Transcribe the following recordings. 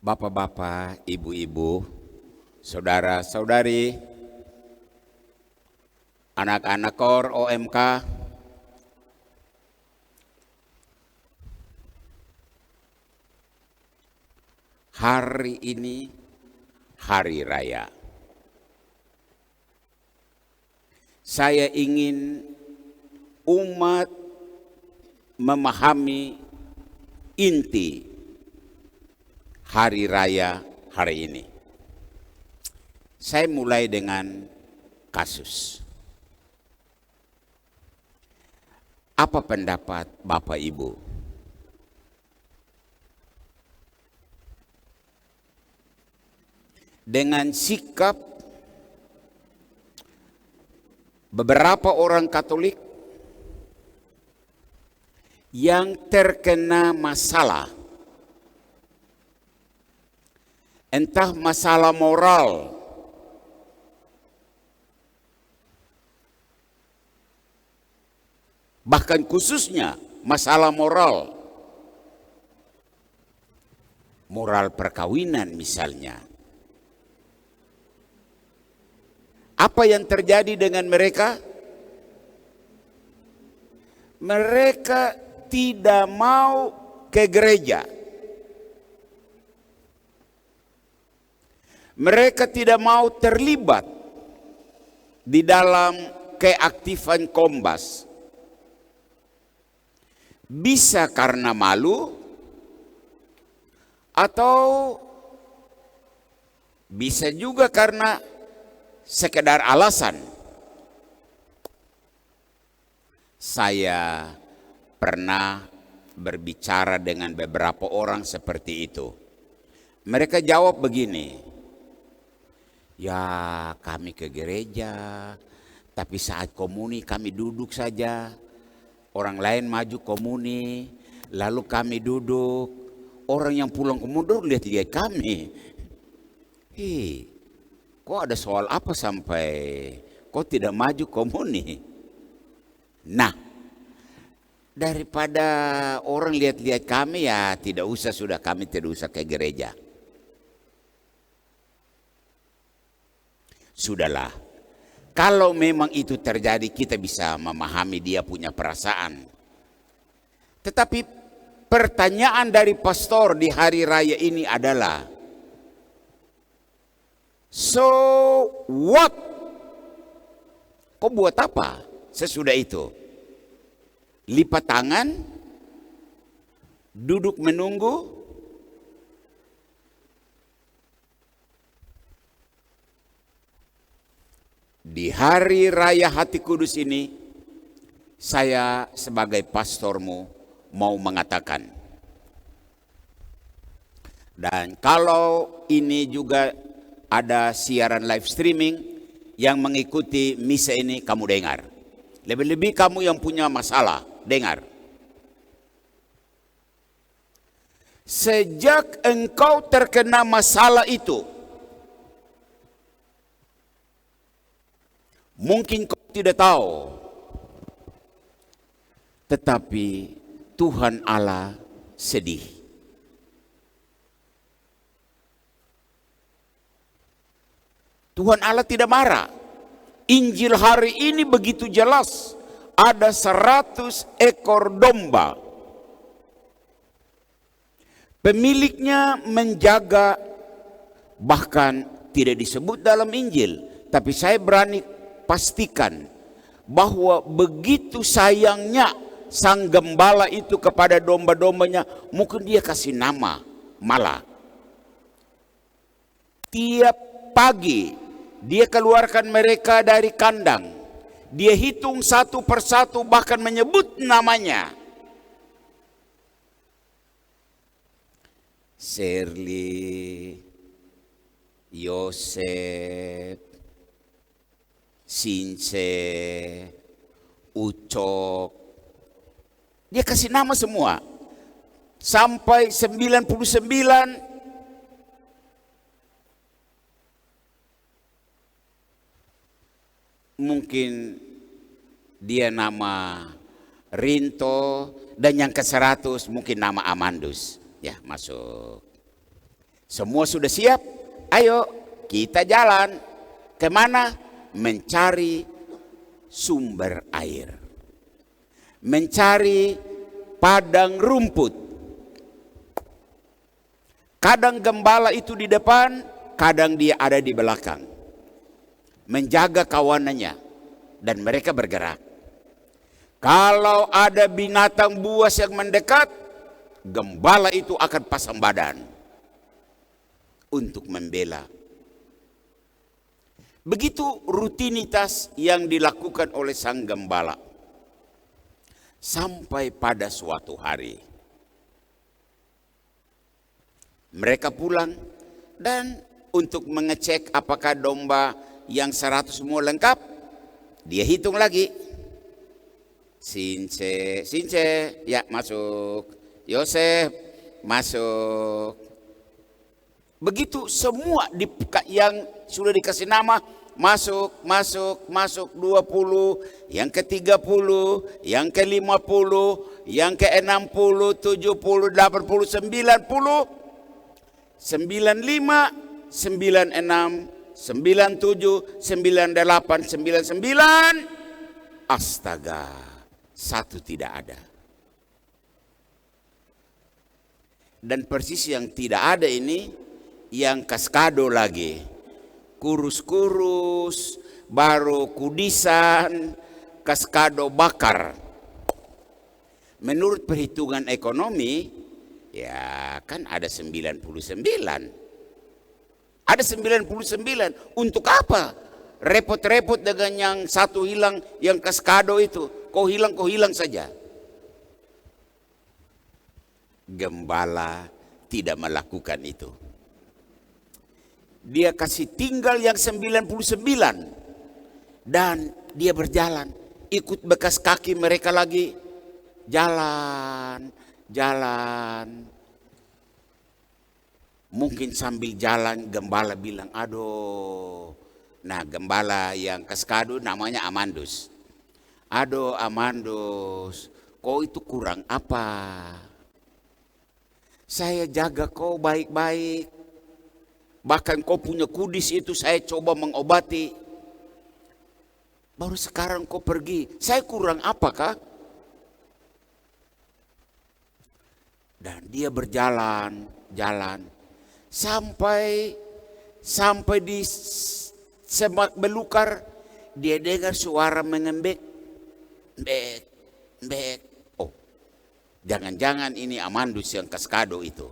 Bapak-bapak, ibu-ibu, saudara-saudari, anak-anak KOR OMK, hari ini hari raya. Saya ingin umat memahami inti hari raya hari ini. Saya mulai dengan kasus. Apa pendapat Bapak Ibu? Dengan sikap beberapa orang Katolik yang terkena masalah, entah masalah moral, bahkan khususnya masalah moral perkawinan misalnya. Apa yang terjadi dengan mereka? Mereka tidak mau ke gereja. Mereka tidak mau terlibat di dalam keaktifan Kombas. Bisa karena malu atau bisa juga karena sekedar alasan. Saya pernah berbicara dengan beberapa orang seperti itu. Mereka jawab begini, ya kami ke gereja, tapi saat komuni kami duduk saja. Orang lain maju komuni, lalu kami duduk. Orang yang pulang komuni lihat kami. Kok ada soal apa sampai kok tidak maju komuni? Nah, daripada orang lihat-lihat kami, ya tidak usah, sudah kami tidak usah ke gereja. Sudahlah, kalau memang itu terjadi kita bisa memahami dia punya perasaan. Tetapi pertanyaan dari pastor di hari raya ini adalah, so what? Kau buat apa sesudah itu? Lipat tangan? Duduk menunggu? Di hari raya Hati Kudus ini, saya sebagai pastormu mau mengatakan, dan kalau ini juga ada siaran live streaming yang mengikuti misa ini, kamu dengar. Lebih-lebih kamu yang punya masalah, dengar. Sejak engkau terkena masalah itu, mungkin kau tidak tahu, tetapi Tuhan Allah sedih. Tuhan Allah tidak marah. Injil hari ini begitu jelas. Ada 100 ekor domba. Pemiliknya menjaga, bahkan tidak disebut dalam Injil. Tapi saya berani pastikan bahwa begitu sayangnya sang gembala itu kepada domba-dombanya, mungkin dia kasih nama malah. Tiap pagi dia keluarkan mereka dari kandang. Dia hitung satu persatu, bahkan menyebut namanya. Shirley, Yosef, Sinse, Ucok. Dia kasih nama semua. Sampai 99. Mungkin dia nama Rinto, dan yang ke-100 mungkin nama Amandus. Ya, masuk. Semua sudah siap? Ayo kita jalan. Kemana? Mencari sumber air. Mencari padang rumput. Kadang gembala itu di depan, kadang dia ada di belakang. Menjaga kawanannya, dan mereka bergerak. Kalau ada binatang buas yang mendekat, gembala itu akan pasang badan untuk membela. Begitu rutinitas yang dilakukan oleh sang gembala. Sampai pada suatu hari mereka pulang, dan untuk mengecek apakah domba yang 100 semua lengkap, dia hitung lagi. Since, ya masuk. Yosef, masuk. Begitu semua yang sudah dikasih nama, masuk. 20, yang ke-30, yang ke-50, yang ke-60, 70, 80, 90, 95, 96, 97, 98, 99. Astaga, 1 tidak ada. Dan persis yang tidak ada ini, yang kaskado lagi. Kurus-kurus, baru kudisan, kaskado bakar. Menurut perhitungan ekonomi, ya kan ada 99. Ada 99. Untuk apa? Repot-repot dengan yang 1 hilang, yang kaskado itu. Kau hilang saja. Gembala tidak melakukan itu. Dia kasih tinggal yang 99. Dan dia berjalan. Ikut bekas kaki mereka lagi. Jalan. Mungkin sambil jalan gembala bilang, aduh. Nah, gembala yang kaskado namanya Amandus. Aduh Amandus, kau itu kurang apa? Saya jaga kau baik-baik. Bahkan kau punya kudis itu saya coba mengobati. Baru sekarang kau pergi. Saya kurang apakah? Dan dia berjalan. Sampai di semak belukar. Dia dengar suara mengembek. Oh, jangan-jangan ini Amandus yang kaskado itu.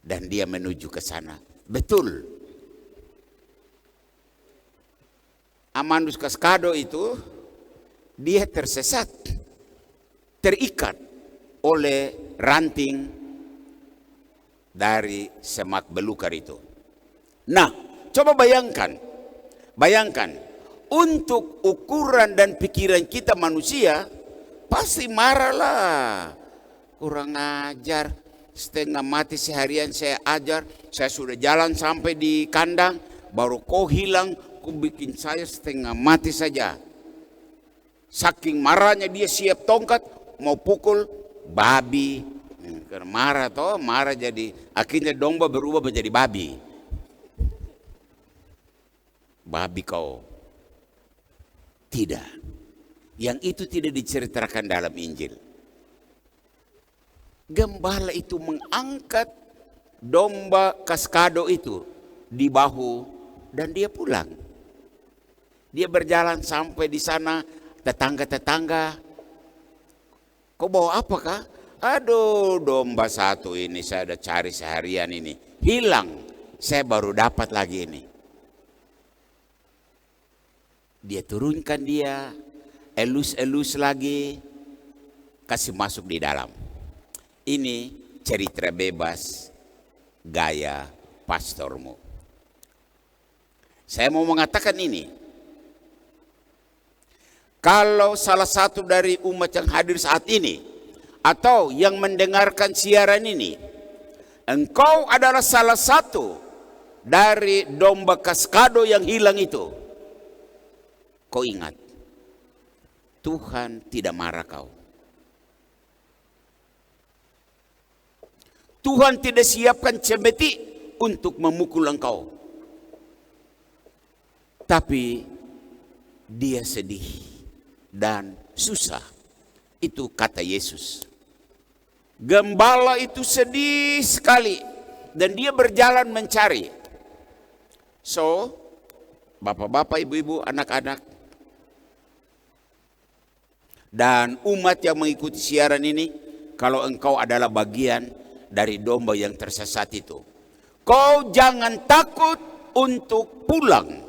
Dan dia menuju ke sana. Betul. Amandus kaskado itu, dia tersesat. Terikat oleh ranting dari semak belukar itu. Nah, coba bayangkan. Untuk ukuran dan pikiran kita manusia, pasti marahlah. Kurang ajar, setengah mati seharian saya ajar, saya sudah jalan sampai di kandang, baru kau hilang, kau bikin saya setengah mati saja. Saking marahnya dia siap tongkat, mau pukul babi. Karena marah jadi, akhirnya domba berubah menjadi babi. Babi kau. Tidak. Yang itu tidak diceritakan dalam Injil. Gembala itu mengangkat domba kaskado itu di bahu dan dia pulang. Dia berjalan sampai di sana, tetangga-tetangga. Kau bawa apa kah? Aduh, domba 1 ini saya udah cari seharian ini. Hilang, saya baru dapat lagi ini. Dia turunkan dia, elus-elus lagi, kasih masuk di dalam. Ini cerita bebas gaya pastormu. Saya mau mengatakan ini. Kalau salah satu dari umat yang hadir saat ini, atau yang mendengarkan siaran ini, engkau adalah salah satu dari domba kaskado yang hilang itu. Kau ingat, Tuhan tidak marah kau. Tuhan tidak siapkan cemeti untuk memukul engkau. Tapi dia sedih dan susah. Itu kata Yesus. Gembala itu sedih sekali dan dia berjalan mencari. So, bapak-bapak, ibu-ibu, anak-anak, dan umat yang mengikuti siaran ini, kalau engkau adalah bagian dari domba yang tersesat itu, kau jangan takut untuk pulang.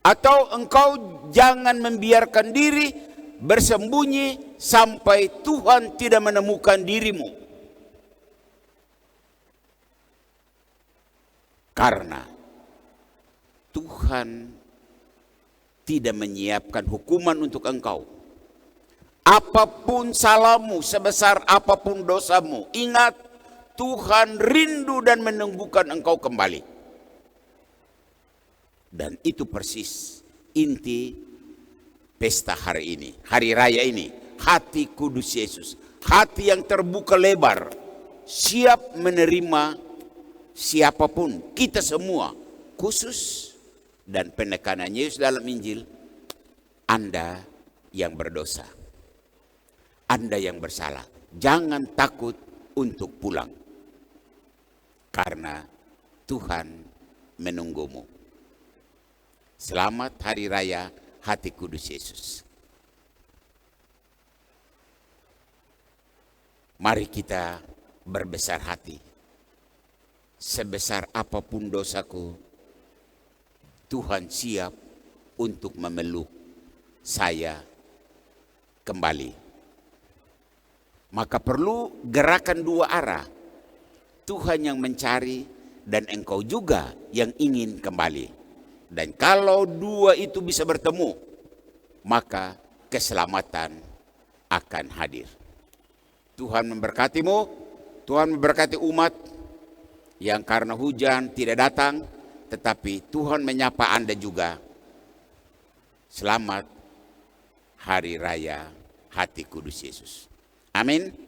Atau engkau jangan membiarkan diri bersembunyi sampai Tuhan tidak menemukan dirimu. Karena Tuhan tidak menyiapkan hukuman untuk engkau. Apapun salahmu, sebesar apapun dosamu, ingat Tuhan rindu dan menunggukan engkau kembali. Dan itu persis inti pesta hari ini, hari raya ini. Hati kudus Yesus, hati yang terbuka lebar, siap menerima siapapun, kita semua, khusus dan penekanan Yesus dalam Injil, Anda yang berdosa, Anda yang bersalah, jangan takut untuk pulang. Karena Tuhan menunggumu. Selamat Hari Raya Hati Kudus Yesus. Mari kita berbesar hati. Sebesar apapun dosaku, Tuhan siap untuk memeluk saya kembali. Maka perlu gerakan dua arah. Tuhan yang mencari dan engkau juga yang ingin kembali. Dan kalau dua itu bisa bertemu, maka keselamatan akan hadir. Tuhan memberkatimu, Tuhan memberkati umat yang karena hujan tidak datang, tetapi Tuhan menyapa Anda juga. Selamat Hari Raya Hati Kudus Yesus. Amin.